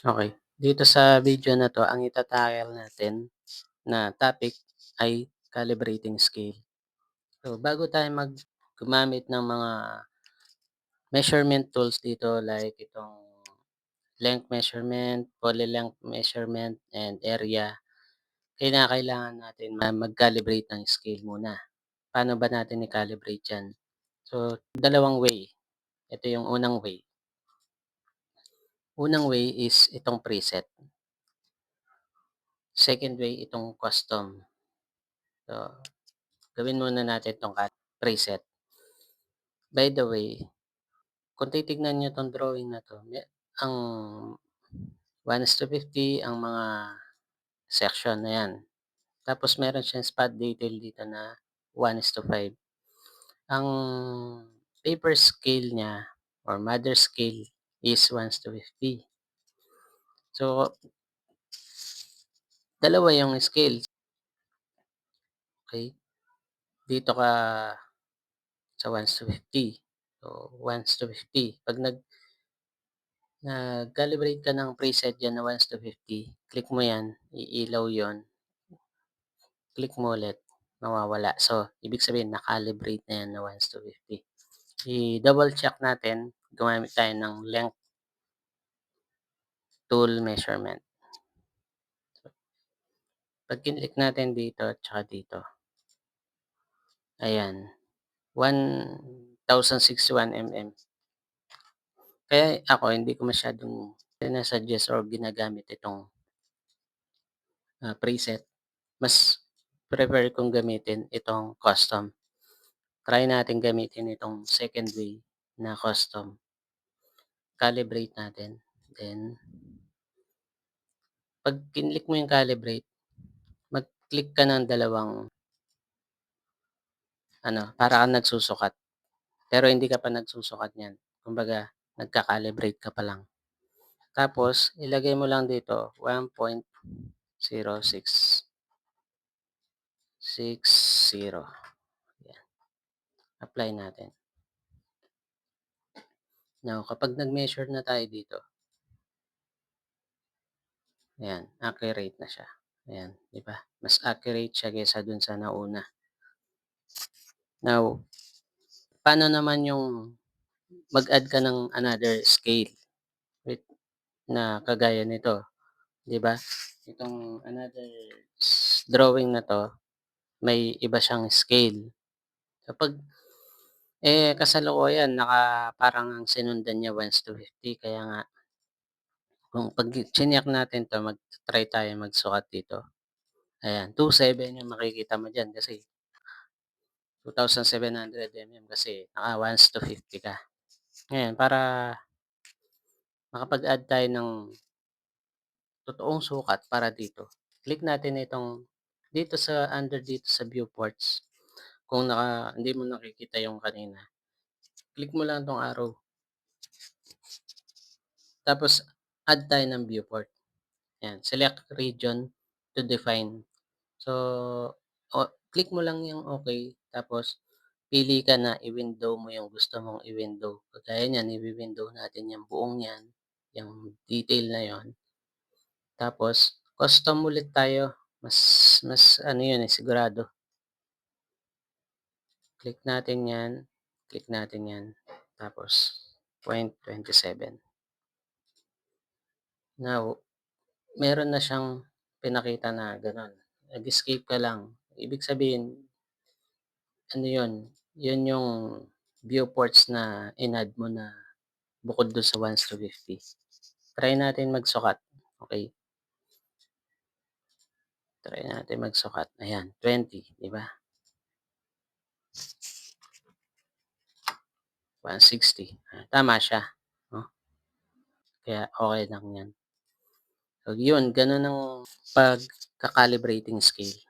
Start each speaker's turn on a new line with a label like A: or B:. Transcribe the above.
A: Okay. Dito sa video na 'to, ang natin na topic ay calibrating scale. So, bago tayo gumamit ng mga measurement tools dito like itong length measurement, poly length measurement, and area, kailangan natin mag-calibrate ng scale muna. Paano ba natin i-calibrate 'yan? So, dalawang way. Ito yung unang way. Unang way is itong preset. Second way, itong custom. So, gawin muna natin 'tong preset. By the way, kung titignan niyo 'tong drawing na 'to, ang 1:50 ang mga section na 'yan. Tapos meron siyang spot detail dito na 1:5. Ang paper scale niya or mother scale is 1:50. So, dalawa yung scale, okey? Dito ka sa 1:50. So, 1:50. 'Pag nag-calibrate ka ng preset diyan na 1:50, click mo 'yan, iilaw 'yon, click mo ulit, mawawala. So, ibig sabihin na-calibrate na 'yan na 1:50. I-double check natin, gumamit tayo ng length tool measurement. 'Pag kinlik natin dito at saka dito, ayan, 1,061 mm. Kaya ako hindi ko masyadong sina-suggest or ginagamit itong, preset. Mas prefer kong gamitin itong custom. Try natin gamitin itong second way na custom. Calibrate natin, then 'pag kinlik mo yung calibrate, mag-click ka ng dalawang ano, para kang nagsusukat, pero hindi ka pa nagsusukat niyan. Kumbaga nagka-calibrate ka pa lang. Tapos ilagay mo lang dito 1.0660, yan, apply natin. Now kapag nag-measure na tayo dito, ayan, accurate na siya. Ayan, 'di ba? Mas accurate siya kaysa dun sa nauna. Now, paano naman yung mag-add ka ng another scale with na kagaya nito, 'di ba? Itong another drawing na 'to, may iba siyang scale. Kapag kasalukuyan parang ang sinundan niya 1:50, kaya nga kung 'pag chineck natin 'to, mag-try tayo magsukat dito. Ayan, 2.7 yung makikita mo diyan kasi 2,700 kasi naka 1:50 ka. Ngayon para makapag-add tayo ng totoong sukat para dito, click natin itong dito sa viewports. Kung hindi mo nakikita yung kanina, click mo lang 'tong arrow. Tapos add tayo ng viewport. Yan, select region to define. So, click mo lang yung okey, tapos pili ka na i-window mo yung gusto mong i-window. Kagaya niyan, iwi-window natin yang buong 'yan, yang detail na 'yon. Tapos custom ulit tayo, mas mas ano 'yun, sigurado. Click natin 'yan, tapos 0.27. Now, meron na siyang pinakita na gano'n, nag-escape ka lang, ibig sabihin ano 'yun, 'yun yung viewports na in-add mo na bukod dun sa 1:50. Try natin magsukat, okey, try natin magsukat, ayan 20, 'di ba? 160, tama siya, 'no? Kaya okey lang 'yan. So 'yun, gano'n ang pagka-calibrating scale.